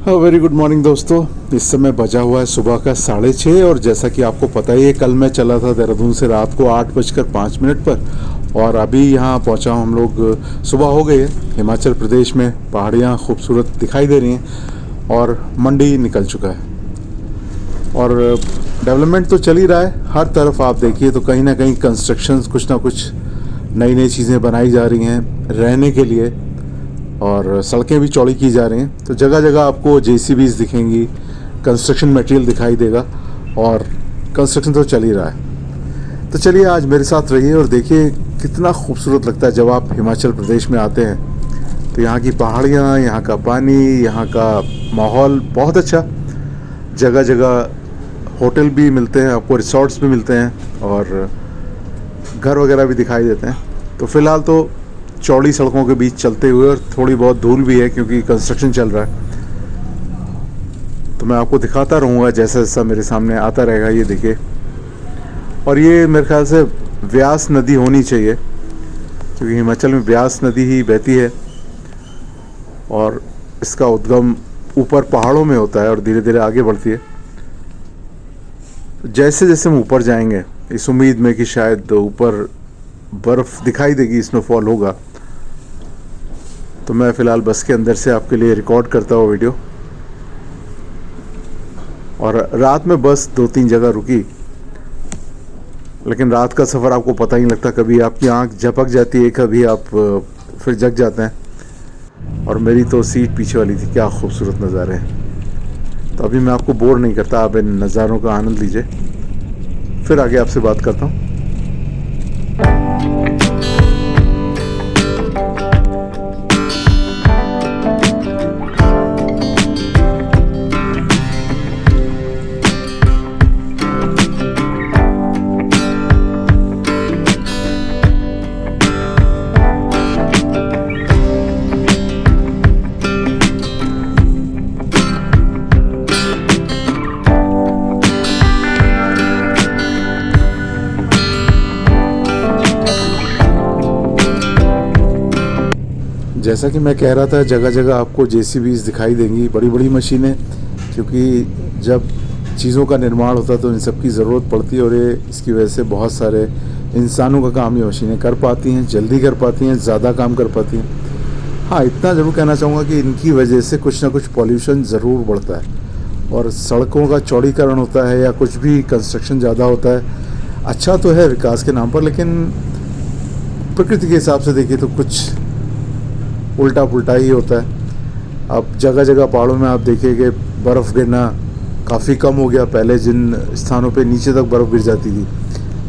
Very good morning दोस्तों। इस समय बजा हुआ है सुबह का 6:30 और जैसा कि आपको पता ही है कल मैं चला था देहरादून से रात को 8:05 पर और अभी यहाँ पहुँचा हूँ। हम लोग सुबह हो गई है। हिमाचल प्रदेश में पहाड़ियाँ खूबसूरत दिखाई दे रही हैं और मंडी निकल चुका है और डेवलपमेंट तो चल ही रहा है हर तरफ। आप देखिए तो कहीं ना कहीं कंस्ट्रक्शन कुछ ना कुछ नई नई चीज़ें बनाई जा रही हैं रहने के लिए और सड़कें भी चौड़ी की जा रही हैं। तो जगह जगह आपको जेसीबीज़ दिखेंगी, कंस्ट्रक्शन मटेरियल दिखाई देगा और कंस्ट्रक्शन तो चल ही रहा है। तो चलिए आज मेरे साथ रहिए और देखिए कितना खूबसूरत लगता है जब आप हिमाचल प्रदेश में आते हैं। तो यहाँ की पहाड़ियाँ, यहाँ का पानी, यहाँ का माहौल बहुत अच्छा। जगह जगह होटल भी मिलते हैं आपको, रिसोर्ट्स भी मिलते हैं और घर वगैरह भी दिखाई देते हैं। तो फ़िलहाल तो चौड़ी सड़कों के बीच चलते हुए और थोड़ी बहुत धूल भी है क्योंकि कंस्ट्रक्शन चल रहा है। तो मैं आपको दिखाता रहूँगा जैसा जैसा मेरे सामने आता रहेगा। ये देखिए, और ये मेरे ख्याल से व्यास नदी होनी चाहिए क्योंकि हिमाचल में व्यास नदी ही बहती है और इसका उद्गम ऊपर पहाड़ों में होता है और धीरे धीरे आगे बढ़ती है। जैसे जैसे हम ऊपर जाएंगे इस उम्मीद में कि शायद ऊपर बर्फ़ दिखाई देगी, स्नोफॉल होगा। तो मैं फ़िलहाल बस के अंदर से आपके लिए रिकॉर्ड करता हूँ वीडियो। और रात में बस 2-3 जगह रुकी, लेकिन रात का सफ़र आपको पता ही नहीं लगता। कभी आपकी आंख झपक जाती है, कभी आप फिर जग जाते हैं। और मेरी तो सीट पीछे वाली थी। क्या खूबसूरत नज़ारे हैं। तो अभी मैं आपको बोर नहीं करता, आप इन नज़ारों का आनंद लीजिए। फिर आगे आपसे बात करता हूँ। जैसा कि मैं कह रहा था, जगह जगह आपको जेसीबीज़ दिखाई देंगी, बड़ी बड़ी मशीनें, क्योंकि जब चीज़ों का निर्माण होता है तो इन सब की ज़रूरत पड़ती है और ये इसकी वजह से बहुत सारे इंसानों का काम ये मशीनें कर पाती हैं, जल्दी कर पाती हैं, ज़्यादा काम कर पाती हैं। हाँ, इतना ज़रूर कहना चाहूँगा कि इनकी वजह से कुछ ना कुछ पॉल्यूशन ज़रूर बढ़ता है और सड़कों का चौड़ीकरण होता है या कुछ भी कंस्ट्रक्शन ज़्यादा होता है। अच्छा तो है विकास के नाम पर, लेकिन प्रकृति के हिसाब से देखिए तो कुछ उल्टा पुल्टा ही होता है। अब जगह जगह पहाड़ों में आप देखिए कि बर्फ़ गिरना काफ़ी कम हो गया। पहले जिन स्थानों पे नीचे तक बर्फ़ गिर जाती थी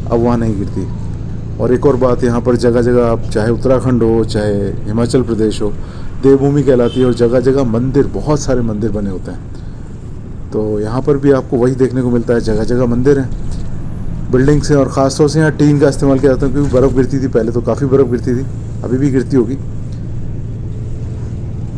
अब वहाँ नहीं गिरती। और एक और बात, यहाँ पर जगह जगह आप चाहे उत्तराखंड हो चाहे हिमाचल प्रदेश हो, देवभूमि कहलाती है और जगह जगह मंदिर, बहुत सारे मंदिर बने होते हैं। तो यहाँ पर भी आपको वही देखने को मिलता है, जगह जगह मंदिर हैं, बिल्डिंग्स हैं और ख़ासतौर से यहाँ टीन का इस्तेमाल किया जाता है क्योंकि बर्फ़ गिरती थी पहले, तो काफ़ी बर्फ़ गिरती थी, अभी भी गिरती होगी।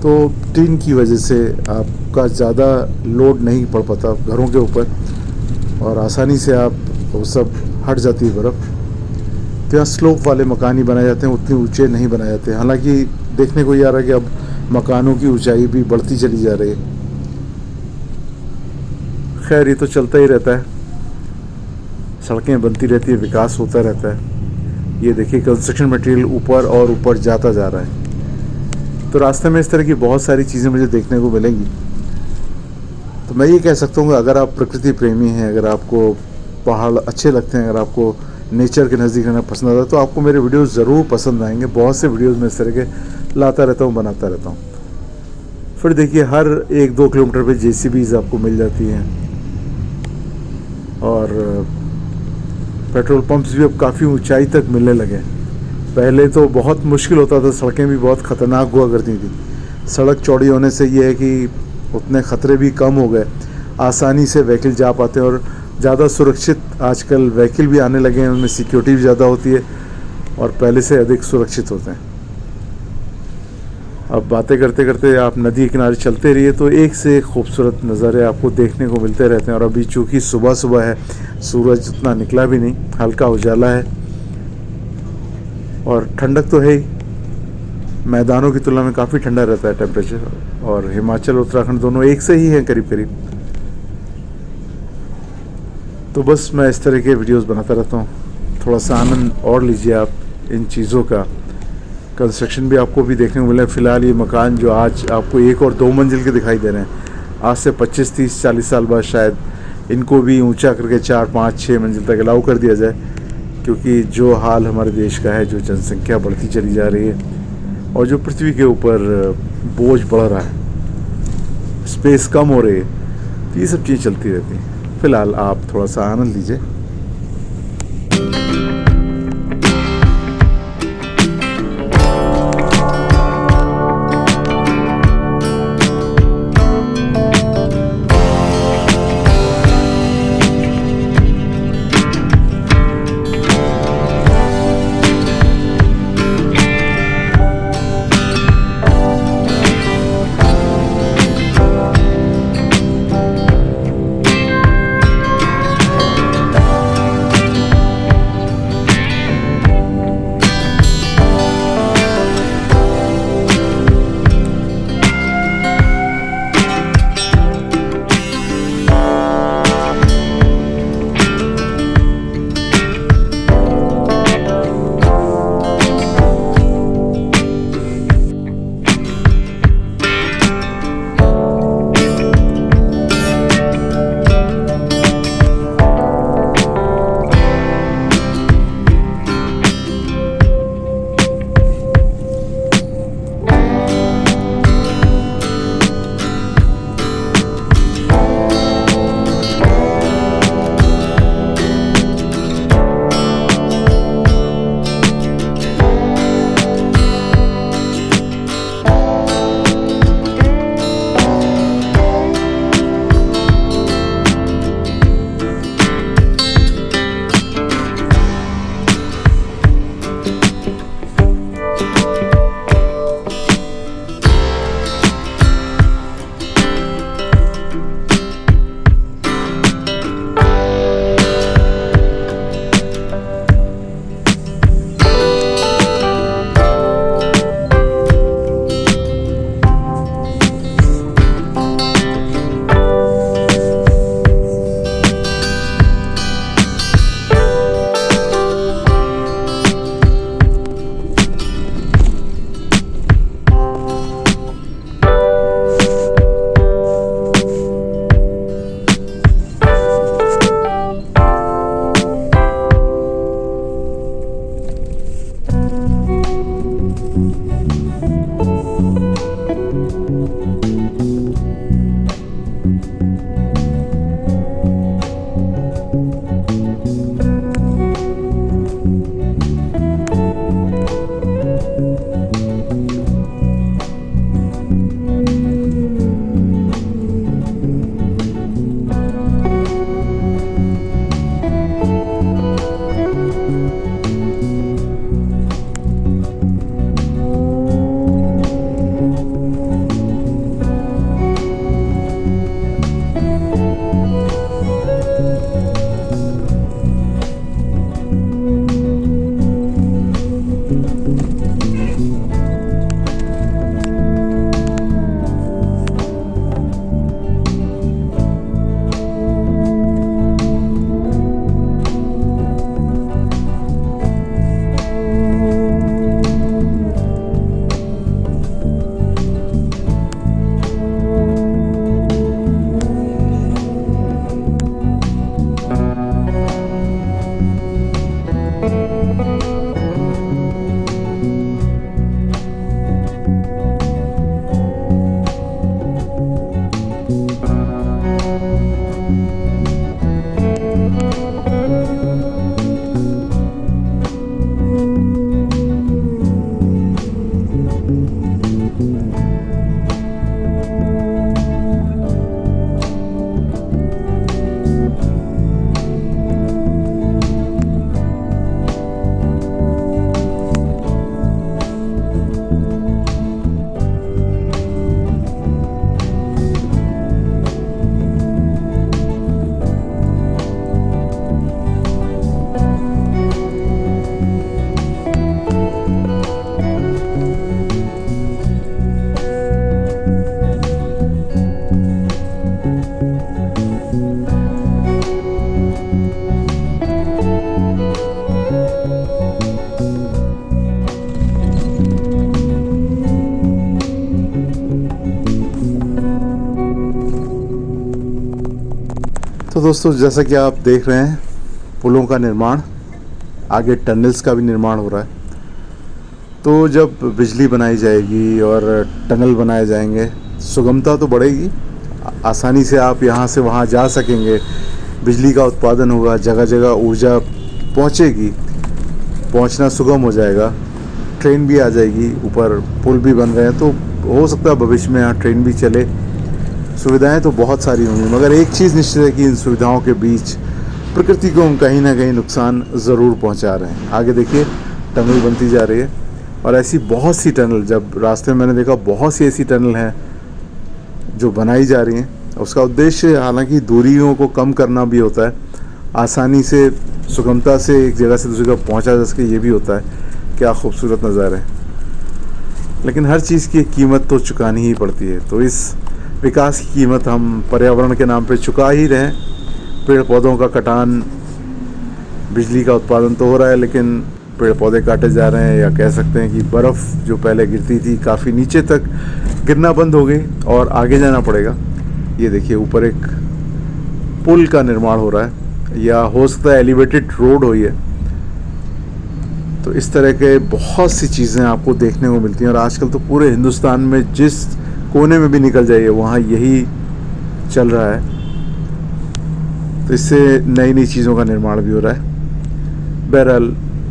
तो टीन की वजह से आपका ज़्यादा लोड नहीं पड़ पाता घरों के ऊपर और आसानी से आप वो सब हट जाती है बर्फ़। तो यहाँ स्लोप वाले मकान ही बनाए जाते हैं, उतने ऊंचे नहीं बनाए जाते। हालांकि देखने को ये आ रहा है कि अब मकानों की ऊंचाई भी बढ़ती चली जा रही है। खैर, ये तो चलता ही रहता है, सड़कें बनती रहती है, विकास होता रहता है। ये देखिए कंस्ट्रक्शन मटेरियल ऊपर और ऊपर जाता जा रहा है। तो रास्ते में इस तरह की बहुत सारी चीज़ें मुझे देखने को मिलेंगी। तो मैं ये कह सकता हूँ कि अगर आप प्रकृति प्रेमी हैं, अगर आपको पहाड़ अच्छे लगते हैं, अगर आपको नेचर के नज़दीक रहना पसंद आता है तो आपको मेरे वीडियोस ज़रूर पसंद आएंगे। बहुत से वीडियोस मैं इस तरह के लाता रहता हूँ, बनाता रहता हूँ। फिर देखिए हर 1-2 किलोमीटर पे जेसीबीज़ आपको मिल जाती हैं और पेट्रोल पंप्स भी अब काफ़ी ऊंचाई तक मिलने लगे। पहले तो बहुत मुश्किल होता था, सड़कें भी बहुत ख़तरनाक हुआ करती थी। सड़क चौड़ी होने से ये है कि उतने ख़तरे भी कम हो गए, आसानी से व्हीकल जा पाते हैं और ज़्यादा सुरक्षित आजकल व्हीकल भी आने लगे हैं, उनमें सिक्योरिटी भी ज़्यादा होती है और पहले से अधिक सुरक्षित होते हैं। अब बातें करते करते आप नदी के किनारे चलते रहिए तो एक से एक खूबसूरत नज़ारे आपको देखने को मिलते रहते हैं। और अभी चूँकि सुबह सुबह है, सूरज उतना निकला भी नहीं, हल्का उजाला है और ठंडक तो है ही। मैदानों की तुलना में काफ़ी ठंडा रहता है टेम्परेचर, और हिमाचल उत्तराखंड दोनों एक से ही हैं करीब करीब। तो बस मैं इस तरह के वीडियोस बनाता रहता हूँ, थोड़ा सा आनंद और लीजिए आप इन चीज़ों का। कंस्ट्रक्शन भी आपको भी देखने को मिला है। फ़िलहाल ये मकान जो आज आपको 1 और 2 मंजिल के दिखाई दे रहे हैं, आज से 25, 30, 40 साल बाद शायद इनको भी ऊंचा करके 4, 5, 6 मंजिल तक अलाउ कर दिया जाए, क्योंकि जो हाल हमारे देश का है, जो जनसंख्या बढ़ती चली जा रही है और जो पृथ्वी के ऊपर बोझ बढ़ रहा है, स्पेस कम हो रही है, तो ये सब चीज़ें चलती रहती हैं। फ़िलहाल आप थोड़ा सा आनंद लीजिए। तो दोस्तों जैसा कि आप देख रहे हैं पुलों का निर्माण, आगे टनल्स का भी निर्माण हो रहा है। तो जब बिजली बनाई जाएगी और टनल बनाए जाएंगे, सुगमता तो बढ़ेगी, आसानी से आप यहाँ से वहाँ जा सकेंगे, बिजली का उत्पादन होगा, जगह जगह ऊर्जा पहुँचेगी, पहुँचना सुगम हो जाएगा, ट्रेन भी आ जाएगी, ऊपर पुल भी बन रहे हैं, तो हो सकता है भविष्य में यहाँ ट्रेन भी चले। सुविधाएं तो बहुत सारी होंगी, मगर एक चीज़ निश्चित है कि इन सुविधाओं के बीच प्रकृति को हम कहीं ना कहीं नुकसान ज़रूर पहुंचा रहे हैं। आगे देखिए टनल बनती जा रही है, और ऐसी बहुत सी टनल, जब रास्ते में मैंने देखा बहुत सी ऐसी टनल हैं जो बनाई जा रही हैं। उसका उद्देश्य हालांकि दूरियों को कम करना भी होता है, आसानी से सुगमता से एक जगह से दूसरी जगह पहुँचा जा सके, ये भी होता है। क्या खूबसूरत नज़ारे हैं, लेकिन हर चीज़ की कीमत तो चुकानी ही पड़ती है। तो इस विकास की कीमत हम पर्यावरण के नाम पे चुका ही रहे हैं। पेड़ पौधों का कटान, बिजली का उत्पादन तो हो रहा है, लेकिन पेड़ पौधे काटे जा रहे हैं, या कह सकते हैं कि बर्फ़ जो पहले गिरती थी काफ़ी नीचे तक गिरना बंद हो गई और आगे जाना पड़ेगा। ये देखिए ऊपर एक पुल का निर्माण हो रहा है, या हो सकता है एलिवेटेड रोड हो। ये तो इस तरह के बहुत सी चीज़ें आपको देखने को मिलती हैं, और आजकल तो पूरे हिंदुस्तान में जिस कोने में भी निकल जाइए वहाँ यही चल रहा है। तो इससे नई नई चीज़ों का निर्माण भी हो रहा है। बहरहाल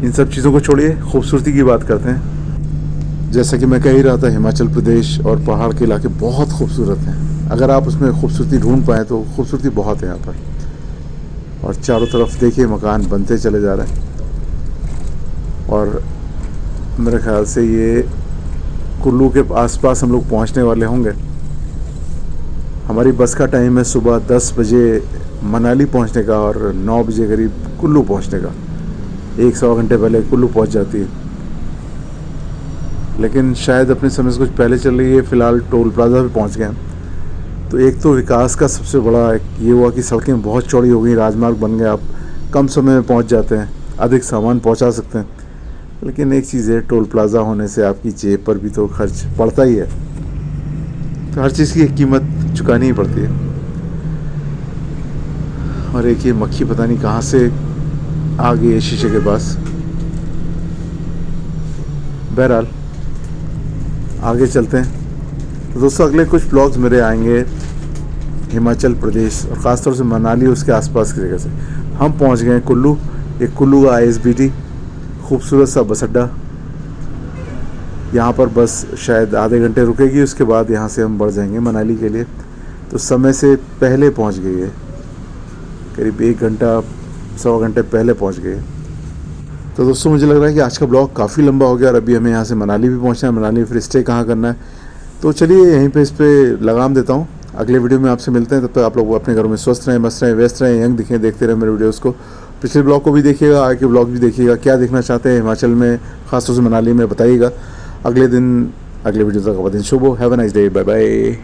इन सब चीज़ों को छोड़िए, खूबसूरती की बात करते हैं। जैसा कि मैं कह ही रहा था, हिमाचल प्रदेश और पहाड़ के इलाके बहुत खूबसूरत हैं। अगर आप उसमें खूबसूरती ढूंढ पाएँ तो खूबसूरती बहुत है यहाँ पर। और चारों तरफ देखिए मकान बनते चले जा रहे हैं, और मेरे ख्याल से ये कुल्लू के आसपास हम लोग पहुंचने वाले होंगे। हमारी बस का टाइम है सुबह 10 बजे मनाली पहुंचने का, और 9 बजे करीब कुल्लू पहुंचने का। 1 घंटे पहले कुल्लू पहुंच जाती है, लेकिन शायद अपने समय से कुछ पहले चल रही है। फ़िलहाल टोल प्लाजा पे पहुंच गए हैं। तो एक तो विकास का सबसे बड़ा ये हुआ कि सड़कें बहुत चौड़ी हो गई, राजमार्ग बन गए, आप कम समय में पहुँच जाते हैं, अधिक सामान पहुँचा सकते हैं। लेकिन एक चीज़ है, टोल प्लाज़ा होने से आपकी जेब पर भी तो खर्च पड़ता ही है। तो हर चीज़ की एक कीमत चुकानी ही पड़ती है। और एक ये मक्खी पता नहीं कहाँ से आ गई है शीशे के पास। बहरहाल आगे चलते हैं। तो दोस्तों अगले कुछ ब्लॉग्स मेरे आएंगे हिमाचल प्रदेश, और ख़ासतौर से मनाली उसके आसपास की जगह से। हम पहुँच गए कुल्लू। एक कुल्लू का ISBT खूबसूरत सा बस अड्डा। यहाँ पर बस शायद आधे घंटे रुकेगी, उसके बाद यहाँ से हम बढ़ जाएंगे मनाली के लिए। तो समय से पहले पहुँच गई है, करीब 1 घंटा 1.25 घंटे पहले पहुँच गए। तो दोस्तों मुझे लग रहा है कि आज का ब्लॉग काफ़ी लंबा हो गया, और अभी हमें यहाँ से मनाली भी पहुँचना है। मनाली फिर स्टे कहाँ करना है, तो चलिए यहीं पे इस पर लगाम देता हूँ। अगले वीडियो में आपसे मिलते हैं। तब तक आप लोग अपने घरों में स्वस्थ रहें, मस्त रहें, व्यस्त रहें, यंग दिखें, देखते रहें मेरे वीडियोज़ को। पिछले ब्लॉग को भी देखिएगा, आगे के ब्लॉग भी देखिएगा। क्या देखना चाहते हैं हिमाचल में, खासतौर से मनाली में, बताइएगा। अगले वीडियो तक आपका दिन शुभ हो। Have a nice day, bye bye.